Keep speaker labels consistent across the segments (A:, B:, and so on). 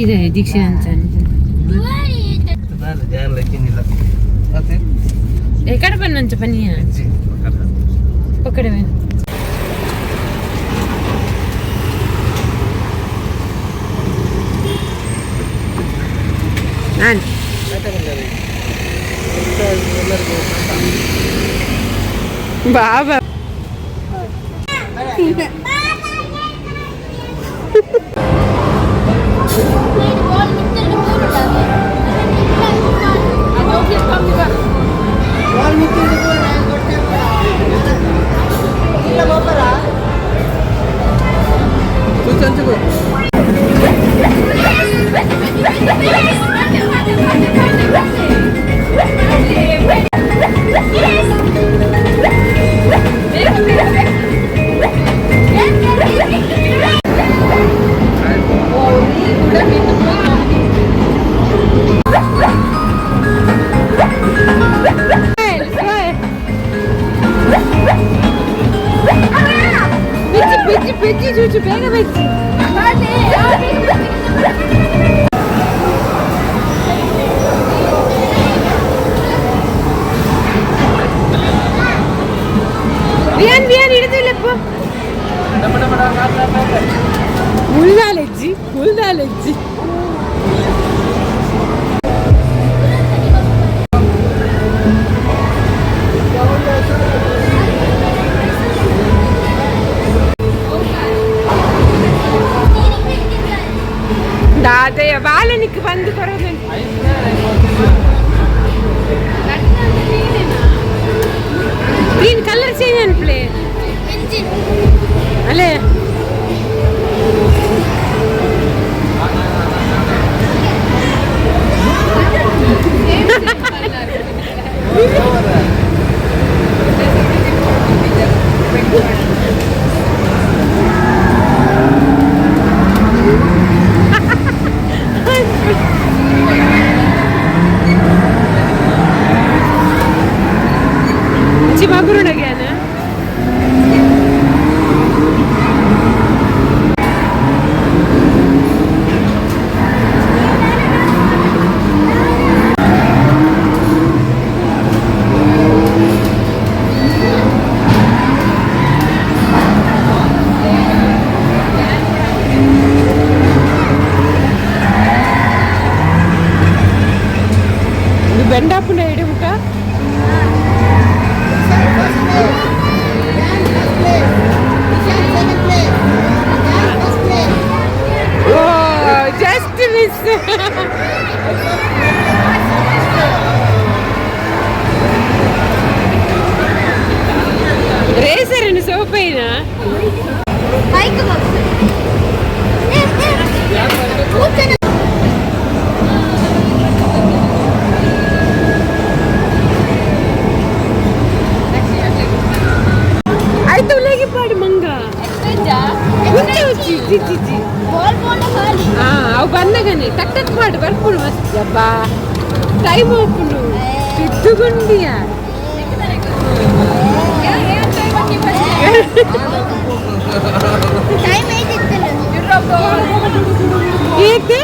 A: ಇದೆ ದೀಕ್ಷಾಂತ ఎక్కడ పని నుంచి పని ఒక్కడే బాబా పెంచి చూచు బేగ పెంచి వియాన్ వియాన్ ఇడుతూ లేపు ముల్దాలెజ్జి ముల్దాలెజ్జి दादे बाल निक बंद करो ग्रीन कलर चाहिए प्ले अले Cimagurun again, eh? You bend up and I do muka. Racer in so pain, huh? I don't like it, but manga. ಅವು ಬಂದಾಗನೆ ಟಕ್ ಟಕ್ ಮಾಡಿ ಬರ್ಕೊಂಡು ಮಸ್ತ್ ಟೈಮ್ ಹೋಗ್ಕೊಂಡು ಬಿದ್ದುಕೊಂಡಿಯ ಏಕೆ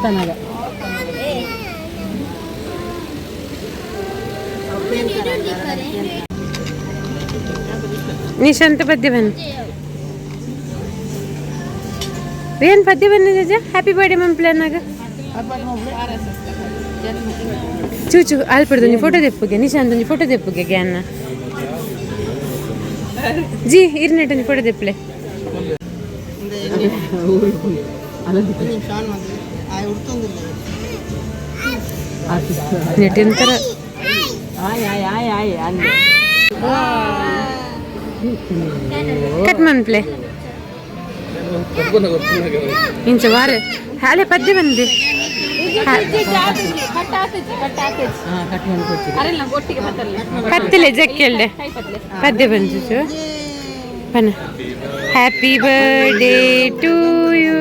B: ತನಗ
A: ನಿಶಾಂತ ಪದ್ಯ ಬನ್ನಿ ಏನ್ ಪದ್ಯ ಬನ್ನಿ ಜಜ ಹ್ಯಾಪಿ ಬರ್ಡೇ ಮಂಪ್ಲನಾಗ ಚೂಚು ಆಲ್ಪಡ್ದು ನೀ ಫೋಟೋ ತೆಪ್ಪುಗೆ ನಿಶಾಂತ್ ನೀ ಫೋಟೋ ತೆಪ್ಪುಗೆ ಗ್ಯಾನ್ನ ಜಿ ಇರ್ನೆಟ್ ನೀ ಫೋಟೋ ತೆಪ್ಪಲೆ ನೆಟ್ ಎಂತರ ಕಟ್ ಮನ್ಪ್ಲೆ ಇಂಚ ವಾರ ಹಾಳೆ ಪದ್ಯ ಬಂದೆ ಕತ್ತಲೆ ಜಕ್ಕೆಲ್ಡೆ ಪದ್ಯ ಬಂದಿತ್ತು ಪನ ಹ್ಯಾಪಿ ಬರ್ಡೇ ಟು ಯು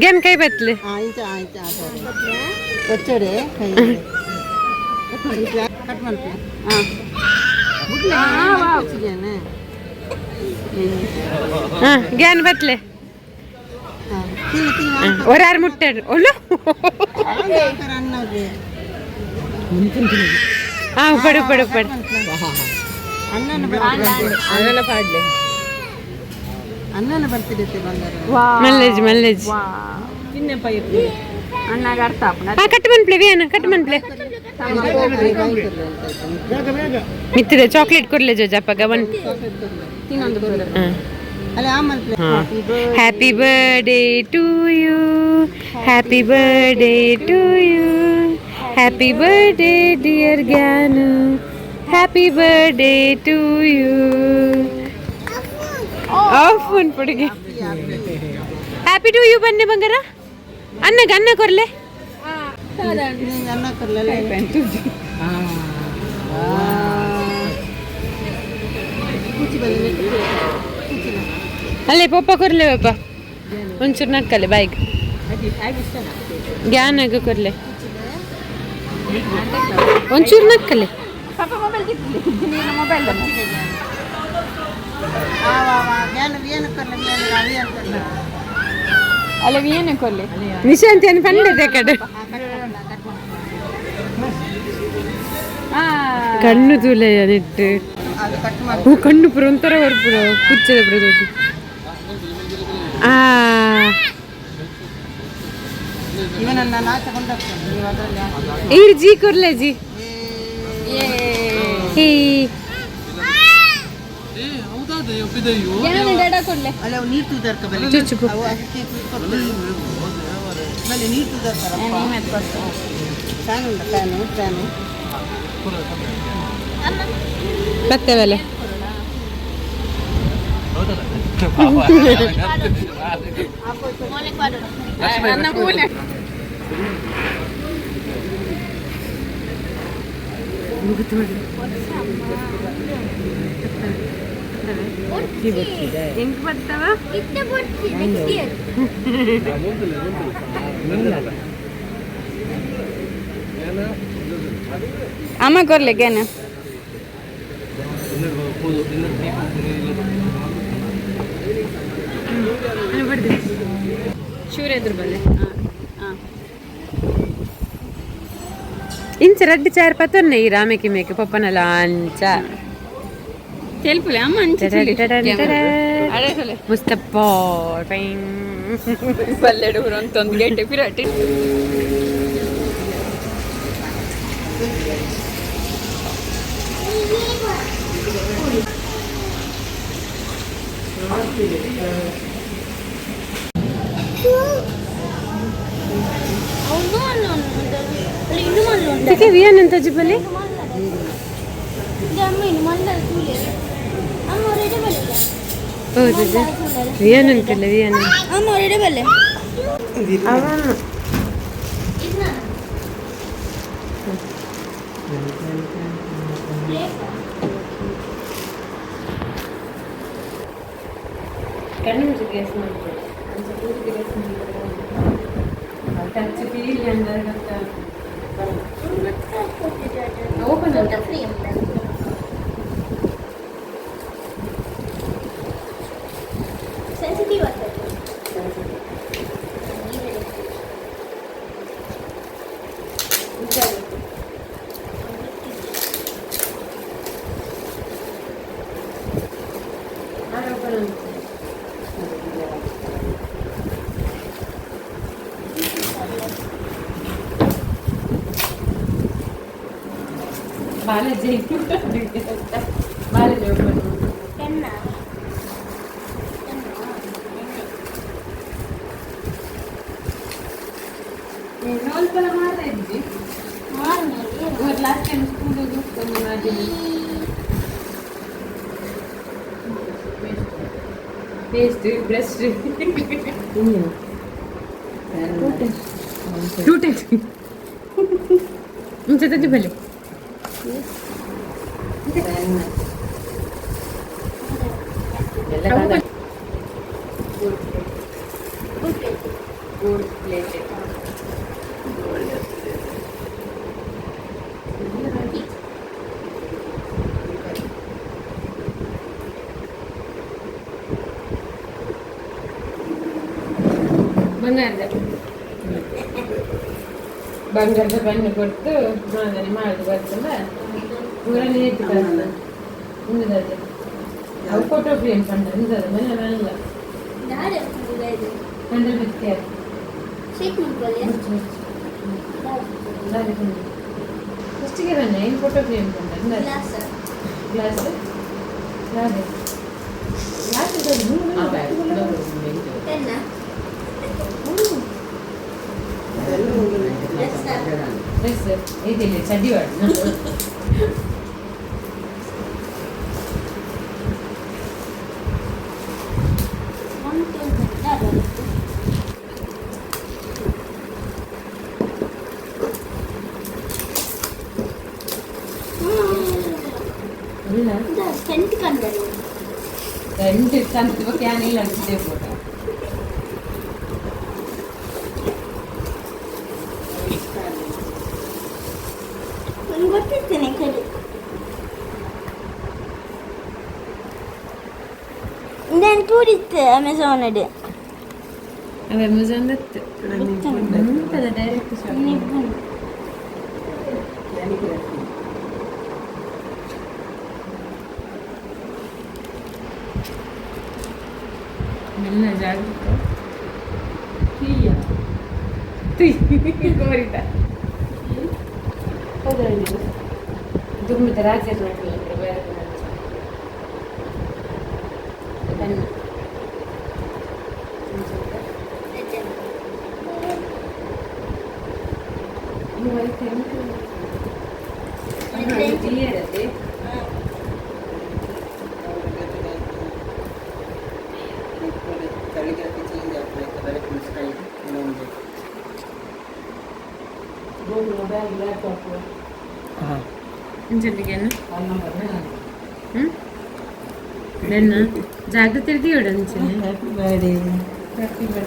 A: ಗೇಮ್ ಕೈ ಬತ್ಲೆ ಗ್ಯಾನ್ ಬತ್ಲೆ ഒരാറ് മുട്ട ഉള്ളു ആ ഉപ്പട് ഉപ്പട് ഉപ്പട് ಮಲ್ಲೇಜ್ ಮಲ್ಲೇಜ್ ಕಟ್ ಮನ್ಪ್ಲೆ ವಿಯನ ಕಟ್ ಮನ್ಪ್ಲೆ ಮಿತ್ತಿದೆ ಚಾಕ್ಲೇಟ್ ಕೊರ್ಲೆ ಜೋಜಪ್ಪಗ ಒನ್ happy birthday to you happy birthday to you happy birthday dear Gyanu happy birthday to you ಆಫ್ ಪುಡಿಗೆ ಹ್ಯಾಪಿ ಟು ಯು ಬನ್ನಿ ಬಂಗಾರ ಅನ್ನಗ ಅನ್ನ ಕೊರ್ಲೆ ಅಲ್ಲೇ ಪಪ್ಪ ಕೊರ್ಲೆ ಪಪ್ಪ ಒಂಚೂರು ನಕ್ಕಲೆ ಬಾಯ್ಗೆ ಗ್ಯಾನಾಗ ಕೊರ್ಲೆ ಒಂಚೂರು ನಕ್ಕಲೆ ಅಲ್ಲ ವಿಯನ ಕೊರ್ಲೆ ನಿಶಾಂತಿ ಅನ್ನು ಪಂಡದೆ ಕಡೆ ಕಣ್ಣು ತೂಲೆಯ ನೆಟ್ಟು ಕಣ್ಣು ಪುರ ಒಂಥರ ಬರ್ಪುರ ಕುಚ್ಚದ ಪ್ರದೋಷಿ ಈರ್ ಜಿ ಕೊರ್ಲೆ ಜಿ ಬರ್ತೇವಲ್ಲ ಹೆಂಗ್ ಬರ್ತಾವ ಅಮ್ಮ ಕೊರ್ಲೆ ಗ್ಯಾನ ಶೂರೇದ್ರ ಬಲ್ಲೆ ఇంచ రెడ్డి చేరిపోతున్నాయి రామకి మేక పప్పన లాంచ తెలుపులే అమ్మ ముస్తఫా పల్లెడు రొంతొంది గట్టి పిరటి ठीक है वियन ಅಂತ ಜಿಬಲಿ ಹೌದು ವಿಯನ್ ಅಂತಲ್ಲ ವಿಯನ್ ಅಮ್ಮ ರೆಡಿ ಬಲ್ಲೆ ಅವನ ಕಣ್ಣು ಗ್ಯಾಸ್ ಮಾಡ್ತಾರೆ ಟಚ್ ಫೀಲ್ ಅಂದ್ರೆ ಗೊತ್ತಾ ಓಪನ್ ಅಂತ ಫ್ರೀ ಅಂತ ಸೆನ್ಸಿಟಿವ್ ಆಗ್ತದೆ ಬಾಲಾಜಿ ಬಾಲಾಜಿ ಓಪನ್ ನೋಲ್ಪಲ ಮಾಡ್ತಾ ಇದ್ವಿ ಲಾಸ್ಟ್ ಟೈಮ್ ಸ್ಕೂಲಿಗೆ ಒಂದು ಮಾಡಿದ್ವಿ ಪೇಸ್ಟ್ ಬ್ರಷ್ ಟೂ ಟೈಮ್ಸ್ ಮುಂಚೆ ತಂದು ಬಲ್ಲಿ ಬಂಗಾರದ ಬಣ್ಣ ಕೊಟ್ಟು ಮಾದರಿ ಮಾಡಿ ಬರ್ತಲ್ಲ ಊರಲ್ಲಿ ಇರ್ತಲ್ಲ ಹಿಂಗದೆ ಅವು ಫೋಟೋ ಫ್ರೇಮ್ ಕಂಡ ಹಿಂಗದ ಮನೆ ಬರಲ್ಲ ಕಂಡ ಬಿಡ್ತೀಯ ಫಸ್ಟಿಗೆ ಬನ್ನಿ ಏನು ಫೋಟೋ ಫ್ರೇಮ್ ಕಂಡ ಗ್ಲಾಸ್ ಗ್ಲಾಸ್ ಇದಿಲ್ಲ ಚಡ್ಡಿ ಮಾಡಿ രണ്ട് ചന്ദ്രപ്പൊക്കെയാണെങ്കിൽ അടിച്ചേ പോട്ടെ
B: ಅಮೆಝಾನ್
A: ಡೈರೆಕ್ಟ್ ಮೆಲ್ಲ ಜಾಗ್ರತೆ ಕೋರಿತ ದುಮ್ಮಿದ ರಾಜ್ಯ ನೋಡಲಿಲ್ಲ ಬೇರೆ ಜಾಗ್ರತೆ ಇರ್ತೀವಿ ಹ್ಯಾಪಿ ಬರ್ಡೇ ಹ್ಯಾಪಿ ಬರ್ಡೇ